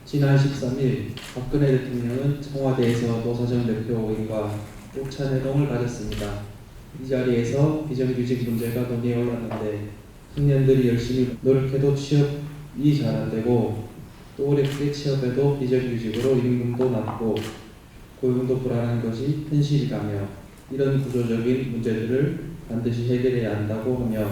지난 13일 박근혜 대통령은 청와대에서 노사정 대표인과 오찬 회동을 가졌습니다. 이 자리에서 비정규직 문제가 논의에 올랐는데 청년들이 열심히 노력해도 취업이 잘 안되고 또 어렵게 취업해도 비정규직으로 임금도 낮고 고용도 불안한 것이 현실이라며 이런 구조적인 문제들을 반드시 해결해야 한다고 하며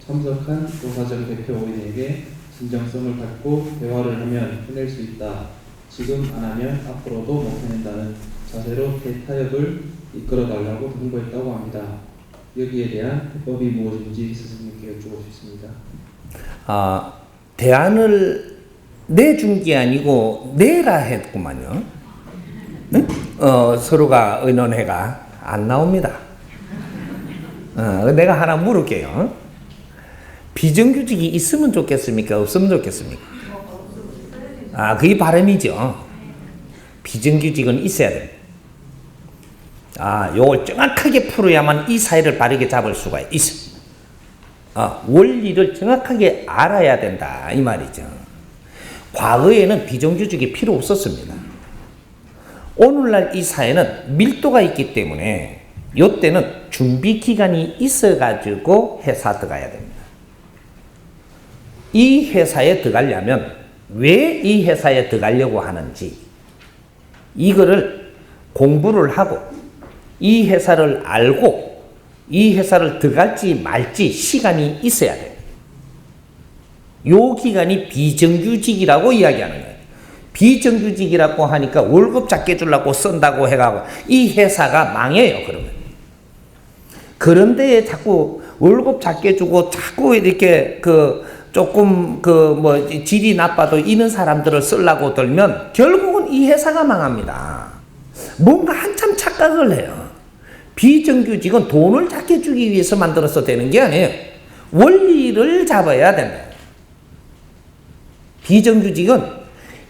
참석한 노사정 대표인에게 진정성을 갖고 대화를 하면 해낼 수 있다. 지금 안 하면 앞으로도 못 해낸다는 자세로 대타협을 이끌어달라고 통보했다고 합니다. 여기에 대한 해법이 무엇인지 스승님께 여쭈고 싶습니다. 대안을 내준 게 아니고 내라 했구만요. 네? 서로가 의논회가 안 나옵니다. 내가 하나 물을게요. 비정규직이 있으면 좋겠습니까? 없으면 좋겠습니까? 그게 바람이죠. 비정규직은 있어야 됩니다. 요걸 정확하게 풀어야만 이 사회를 바르게 잡을 수가 있어. 원리를 정확하게 알아야 된다 이 말이죠. 과거에는 비정규직이 필요 없었습니다. 오늘날 이 사회는 밀도가 있기 때문에 이때는 준비 기간이 있어가지고 회사 들어가야 됩니다. 이 회사에 들어가려면 왜 이 회사에 들어가려고 하는지 이거를 공부를 하고 이 회사를 알고 이 회사를 들어갈지 말지 시간이 있어야 돼요. 요 기간이 비정규직이라고 이야기하는 거예요. 비정규직이라고 하니까 월급 작게 주려고 쓴다고 해가지고 이 회사가 망해요. 그러면 그런데 자꾸 월급 작게 주고 자꾸 이렇게 조금 질이 나빠도 이런 사람들을 쓰려고 들면 결국은 이 회사가 망합니다. 뭔가 한참 착각을 해요. 비정규직은 돈을 작게 주기 위해서 만들어서 되는 게 아니에요. 원리를 잡아야 된다. 비정규직은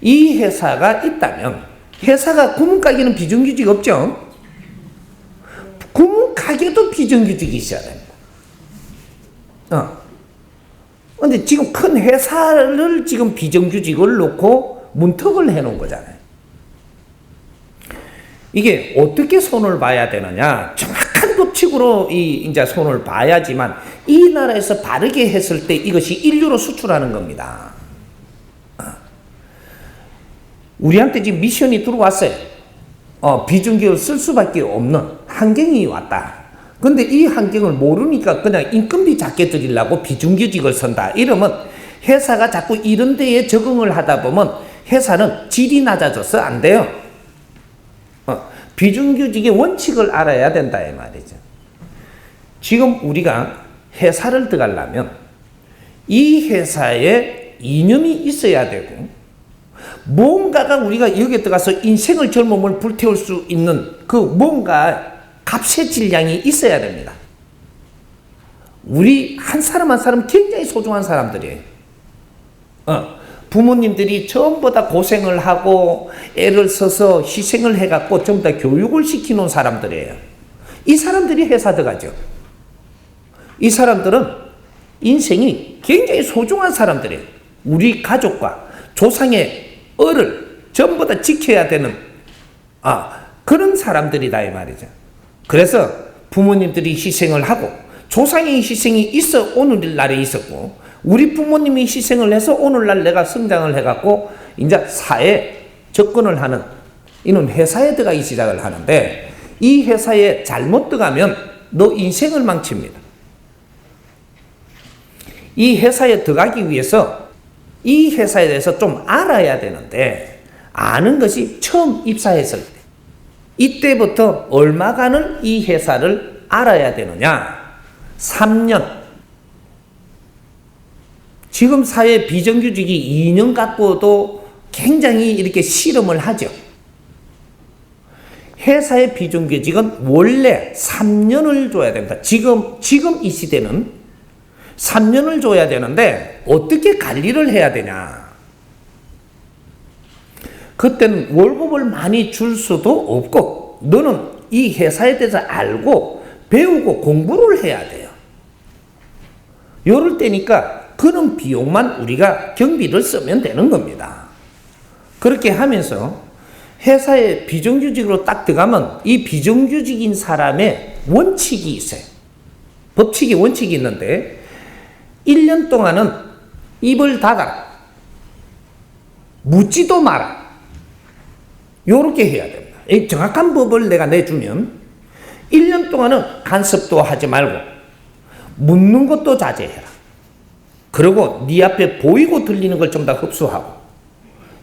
이 회사가 있다면 회사가 구멍가게는 비정규직 없죠? 구멍가게도 비정규직이 있어야 됩니다. 근데 지금 큰 회사를 지금 비정규직을 놓고 문턱을 해놓은 거잖아요. 이게 어떻게 손을 봐야 되느냐? 정확한 법칙으로 이제 손을 봐야지만 이 나라에서 바르게 했을 때 이것이 인류로 수출하는 겁니다. 우리한테 지금 미션이 들어왔어요. 비정규직을 쓸 수밖에 없는 환경이 왔다. 근데 이 환경을 모르니까 그냥 인건비 작게 드리려고 비정규직을 쓴다. 이러면 회사가 자꾸 이런 데에 적응을 하다 보면 회사는 질이 낮아져서 안 돼요. 비정규직의 원칙을 알아야 된다 이 말이죠. 지금 우리가 회사를 들어가려면 이 회사에 이념이 있어야 되고 뭔가가 우리가 여기에 들어가서 인생을 젊음을 불태울 수 있는 그 뭔가 값의 질량이 있어야 됩니다. 우리 한 사람 한 사람 굉장히 소중한 사람들이에요. 부모님들이 전부 다 고생을 하고 애를 써서 희생을 해갖고 전부 다 교육을 시켜놓은 사람들이에요. 이 사람들이 회사 들어가죠. 이 사람들은 인생이 굉장히 소중한 사람들이에요. 우리 가족과 조상의 을을 전부 다 지켜야 되는 그런 사람들이다 이 말이죠. 그래서 부모님들이 희생을 하고 조상의 희생이 있어 오늘날에 있었고 우리 부모님이 희생을 해서 오늘날 내가 성장을 해갖고 이제 사회에 접근을 하는 이는 회사에 들어가기 시작을 하는데 이 회사에 잘못 들어가면 너 인생을 망칩니다. 이 회사에 들어가기 위해서 이 회사에 대해서 좀 알아야 되는데 아는 것이 처음 입사했을 때 이때부터 얼마간을 이 회사를 알아야 되느냐? 3년. 지금 사회 비정규직이 2년 갖고도 굉장히 이렇게 실험을 하죠. 회사의 비정규직은 원래 3년을 줘야 됩니다. 지금 이 시대는 3년을 줘야 되는데 어떻게 관리를 해야 되냐? 그때는 월급을 많이 줄 수도 없고 너는 이 회사에 대해서 알고 배우고 공부를 해야 돼요. 요럴 때니까 그런 비용만 우리가 경비를 쓰면 되는 겁니다. 그렇게 하면서 회사에 비정규직으로 딱 들어가면 이 비정규직인 사람의 원칙이 있어요. 법칙이 원칙이 있는데 1년 동안은 입을 닫아라. 묻지도 마라. 요렇게 해야 됩니다. 이 정확한 법을 내가 내주면 1년 동안은 간섭도 하지 말고 묻는 것도 자제해라. 그리고 네 앞에 보이고 들리는 걸 좀 다 흡수하고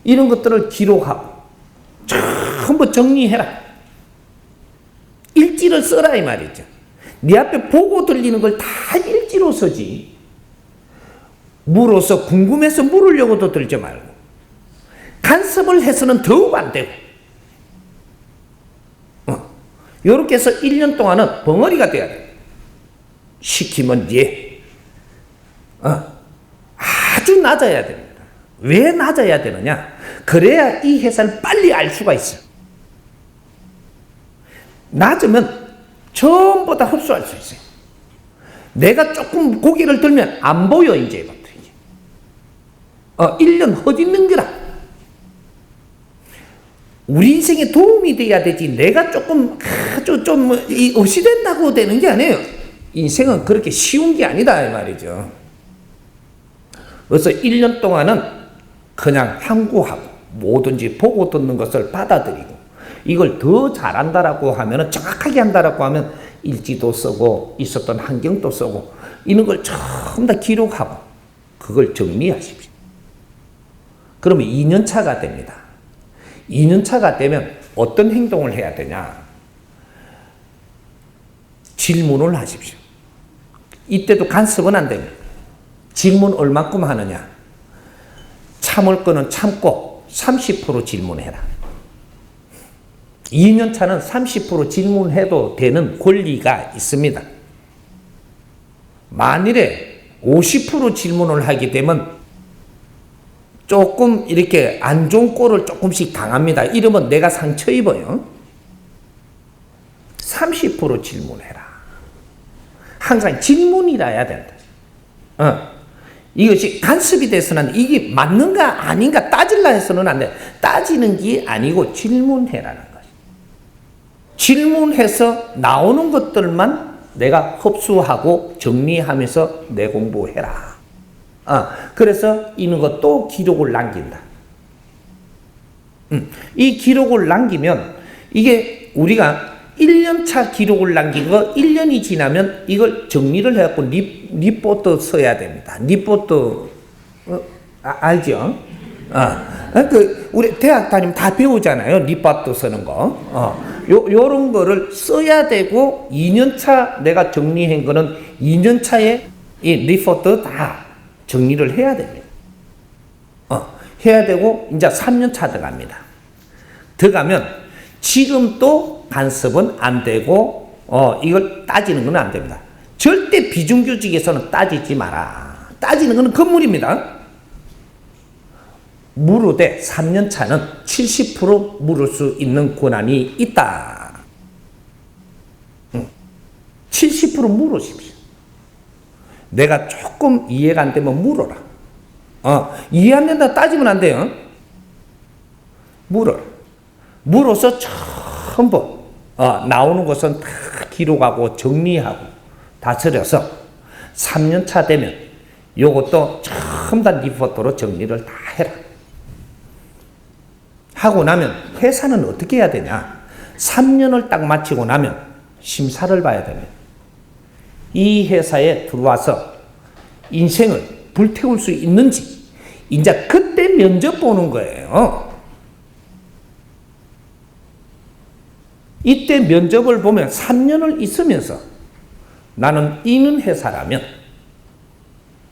이런 것들을 기록하고 전부 정리해라. 일지를 써라 이 말이죠. 네 앞에 보고 들리는 걸 다 일지로 쓰지. 물어서 궁금해서 물으려고도 들지 말고 간섭을 해서는 더욱 안 되고 이렇게 해서 1년 동안은 벙어리가 돼야 돼. 시키면 예. 아주 낮아야 됩니다. 왜 낮아야 되느냐? 그래야 이 회사를 빨리 알 수가 있어요. 낮으면 전부 다 흡수할 수 있어요. 내가 조금 고개를 들면 안 보여 이제부터. 1년 헛있는 거라. 우리 인생에 도움이 돼야 되지 내가 조금 아주 좀 없이 된다고 되는 게 아니에요. 인생은 그렇게 쉬운 게 아니다 이 말이죠. 그래서 1년 동안은 그냥 항구하고 뭐든지 보고 듣는 것을 받아들이고 이걸 더 잘한다라고 하면 정확하게 한다라고 하면 일지도 쓰고 있었던 환경도 쓰고 이런 걸 전부 다 기록하고 그걸 정리하십시오. 그러면 2년 차가 됩니다. 2년 차가 되면 어떤 행동을 해야 되냐? 질문을 하십시오. 이때도 간섭은 안 됩니다. 질문 얼마큼 하느냐? 참을 거는 참고 30% 질문해라. 2년 차는 30% 질문해도 되는 권리가 있습니다. 만일에 50% 질문을 하게 되면 조금 이렇게 안 좋은 꼴을 조금씩 당합니다. 이러면 내가 상처 입어요. 30% 질문해라. 항상 질문이라야 된다. 이것이 간섭이 돼서는 이게 맞는가 아닌가 따질라 해서는 안 돼. 따지는 게 아니고 질문해라는 거지. 질문해서 나오는 것들만 내가 흡수하고 정리하면서 내 공부해라. 그래서 이런 것도 기록을 남긴다. 이 기록을 남기면 이게 우리가 1년차 기록을 남긴 거 1년이 지나면 이걸 정리를 해갖고 리포트 써야 됩니다. 리포트 알죠? 우리 대학 다니면 다 배우잖아요. 리포트 쓰는 거. 요런 거를 써야 되고 2년차 내가 정리한 거는 2년차에 이 리포트 다 정리를 해야 됩니다. 해야 되고 이제 3년차 들어갑니다. 들어가면 지금 또 간섭은 안 되고 이걸 따지는 건 안 됩니다. 절대 비정규직에서는 따지지 마라. 따지는 건 건물입니다. 물으되 3년차는 70% 물을 수 있는 권한이 있다. 70% 물으십시오. 내가 조금 이해가 안 되면 물어라. 이해 안 된다 따지면 안 돼요. 물어라. 물어서 전부 나오는 것은 다 기록하고 정리하고 다스려서 3년차 되면 요것도 전부 다 리포트로 정리를 다 해라. 하고 나면 회사는 어떻게 해야 되냐? 3년을 딱 마치고 나면 심사를 봐야 됩니다. 이 회사에 들어와서 인생을 불태울 수 있는지 이제 그때 면접 보는 거예요. 이때 면접을 보면 3년을 있으면서 나는 이는 회사라면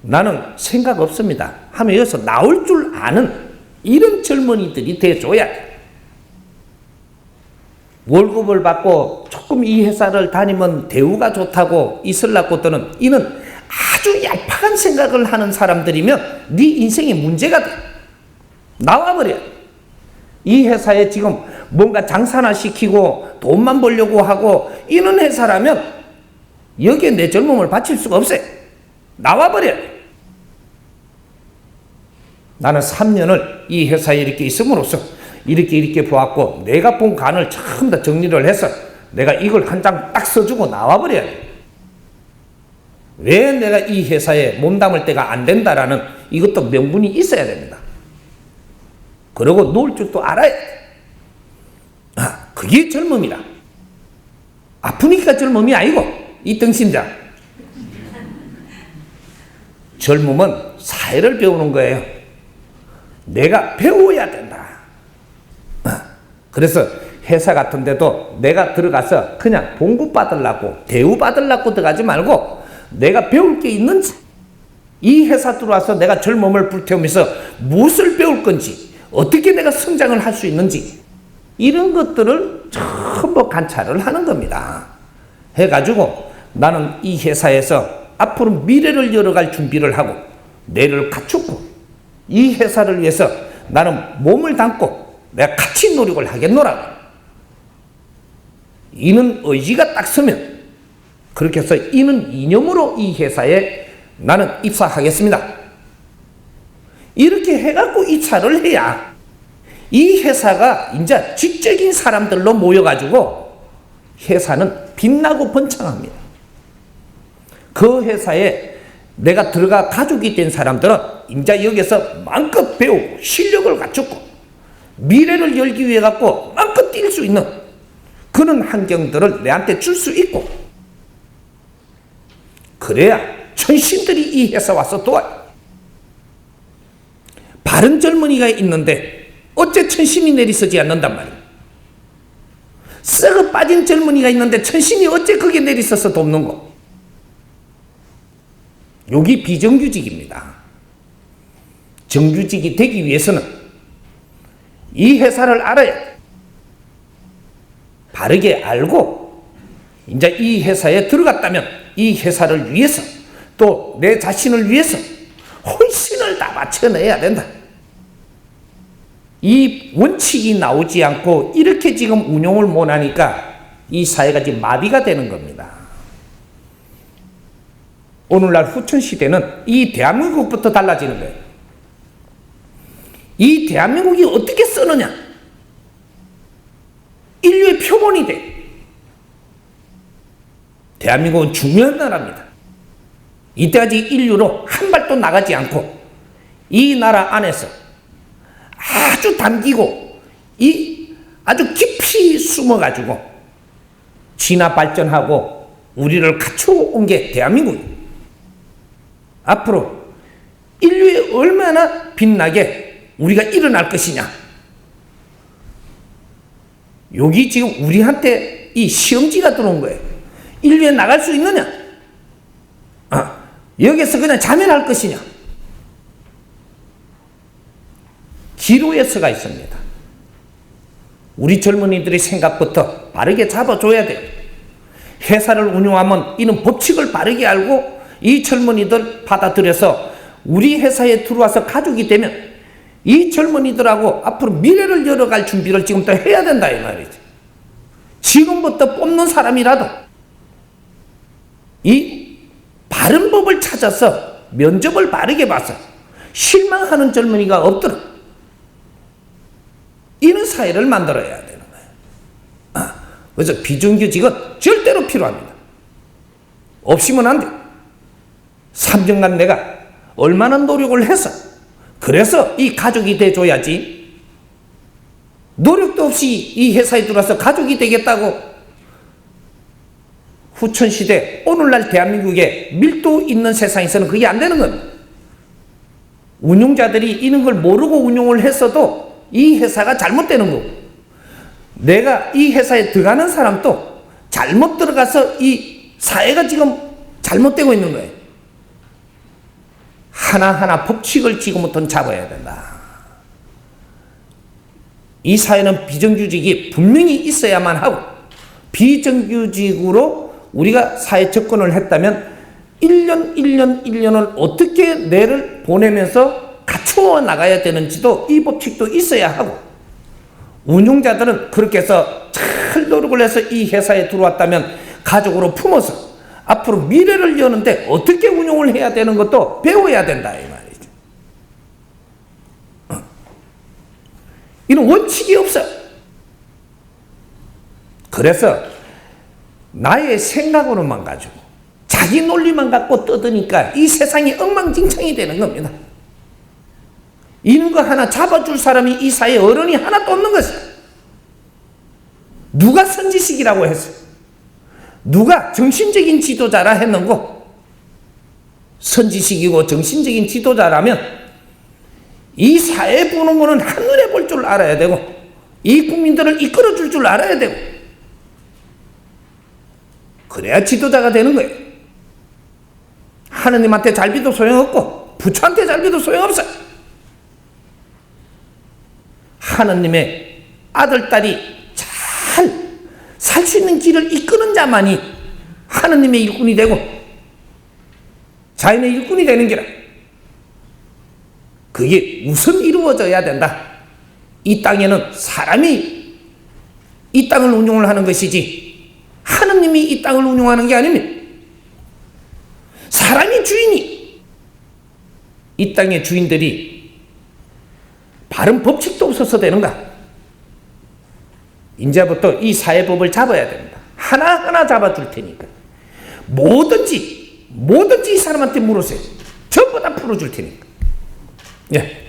나는 생각 없습니다 하면 여기서 나올 줄 아는 이런 젊은이들이 돼줘야 돼. 월급을 받고 조금 이 회사를 다니면 대우가 좋다고 있으려고 떠는 이는 아주 얄팍한 생각을 하는 사람들이면 네 인생에 문제가 돼. 나와버려. 이 회사에 지금 뭔가 장사나 시키고 돈만 벌려고 하고 이런 회사라면 여기에 내 젊음을 바칠 수가 없어요. 나와버려. 나는 3년을 이 회사에 이렇게 있음으로써 이렇게 보았고 내가 본 간을 전부 다 정리를 해서 내가 이걸 한 장 딱 써주고 나와버려야 돼. 왜 내가 이 회사에 몸담을 때가 안 된다라는 이것도 명분이 있어야 됩니다. 그리고 놓을 줄도 알아야 돼. 그게 젊음이라. 아프니까 젊음이 아니고 이 등신자. 젊음은 사회를 배우는 거예요. 내가 배워야 된다. 그래서 회사 같은 데도 내가 들어가서 그냥 봉급 받으려고 대우 받으려고 들어가지 말고 내가 배울 게 있는지, 이 회사 들어와서 내가 젊음을 불태우면서 무엇을 배울 건지, 어떻게 내가 성장을 할 수 있는지 이런 것들을 전부 관찰을 하는 겁니다. 해가지고 나는 이 회사에서 앞으로 미래를 열어갈 준비를 하고 뇌를 갖추고 이 회사를 위해서 나는 몸을 담고 내가 같이 노력을 하겠노라. 이는 의지가 딱 서면 그렇게 해서 이는 이념으로 이 회사에 나는 입사하겠습니다. 이렇게 해갖고 입사를 해야 이 회사가 이제 지적인 사람들로 모여가지고 회사는 빛나고 번창합니다. 그 회사에 내가 들어가 가족이 된 사람들은 이제 여기서 마음껏 배우고 실력을 갖추고 미래를 열기 위해 갖고 마음껏 뛸 수 있는 그런 환경들을 내한테 줄 수 있고, 그래야 천신들이 이 회사 와서 도와요. 바른 젊은이가 있는데 어째 천신이 내리서지 않는단 말이에요. 썩어 빠진 젊은이가 있는데 천신이 어째 거기에 내리서서 돕는 거. 여기 비정규직입니다. 정규직이 되기 위해서는 이 회사를 알아야 돼. 바르게 알고 이제 이 회사에 들어갔다면 이 회사를 위해서 또 내 자신을 위해서 혼신을 다 바쳐내야 된다. 이 원칙이 나오지 않고 이렇게 지금 운용을 못하니까 이 사회가 지금 마비가 되는 겁니다. 오늘날 후천시대는 이 대한민국부터 달라지는 거예요. 이 대한민국이 어떻게 쓰느냐, 인류의 표본이 돼. 대한민국은 중요한 나라입니다. 이때까지 인류로 한 발도 나가지 않고 이 나라 안에서 아주 담기고 아주 깊이 숨어가지고 진화 발전하고 우리를 갖춰온 게 대한민국이에요. 앞으로 인류에 얼마나 빛나게 우리가 일어날 것이냐, 여기 지금 우리한테 이 시험지가 들어온 거예요. 인류에 나갈 수 있느냐, 여기서 그냥 자멸할 것이냐. 기로에 서가 있습니다. 우리 젊은이들의 생각부터 바르게 잡아줘야 돼요. 회사를 운영하면 이는 법칙을 바르게 알고 이 젊은이들 받아들여서 우리 회사에 들어와서 가족이 되면 이 젊은이들하고 앞으로 미래를 열어갈 준비를 지금부터 해야 된다 이 말이죠. 지금부터 뽑는 사람이라도 이 바른 법을 찾아서 면접을 바르게 봐서 실망하는 젊은이가 없도록 이런 사회를 만들어야 되는 거예요. 그래서 비정규직은 절대로 필요합니다. 없으면 안 돼. 3년간 내가 얼마나 노력을 해서 그래서 이 가족이 돼줘야지, 노력도 없이 이 회사에 들어와서 가족이 되겠다고. 후천시대 오늘날 대한민국에 밀도 있는 세상에서는 그게 안 되는 겁니다. 운용자들이 이런 걸 모르고 운용을 했어도 이 회사가 잘못되는 거고, 내가 이 회사에 들어가는 사람도 잘못 들어가서 이 사회가 지금 잘못되고 있는 거예요. 하나하나 법칙을 지금부터는 잡아야 된다. 이 사회는 비정규직이 분명히 있어야만 하고, 비정규직으로 우리가 사회 접근을 했다면 1년을 어떻게 뇌를 보내면서 갖추어 나가야 되는지도 이 법칙도 있어야 하고, 운용자들은 그렇게 해서 잘 노력을 해서 이 회사에 들어왔다면 가족으로 품어서 앞으로 미래를 여는데 어떻게 운용을 해야 되는 것도 배워야 된다 이 말이죠. 이런 원칙이 없어. 그래서 나의 생각으로만 가지고 자기 논리만 갖고 떠드니까 이 세상이 엉망진창이 되는 겁니다. 이런 거 하나 잡아줄 사람이 이 사회에 어른이 하나도 없는 것이야. 누가 선지식이라고 했어? 누가 정신적인 지도자라 했는고? 선지식이고 정신적인 지도자라면 이 사회 보는 거는 한눈에 볼 줄 알아야 되고 이 국민들을 이끌어 줄 줄 알아야 되고 그래야 지도자가 되는 거예요. 하느님한테 잘 비도 소용없고 부처한테 잘 비도 소용없어. 하느님의 아들, 딸이 잘 살 수 있는 길을 이끄는 자만이 하느님의 일꾼이 되고 자연의 일꾼이 되는 기라. 그게 우선 이루어져야 된다. 이 땅에는 사람이 이 땅을 운용을 하는 것이지 하느님이 이 땅을 운용하는 게 아닙니다. 사람이 주인이. 이 땅의 주인들이 바른 법칙도 없어서 되는가? 이제부터 이 사회법을 잡아야 됩니다. 하나하나 잡아줄 테니까 뭐든지 이 사람한테 물으세요. 전부 다 풀어줄 테니까. 예.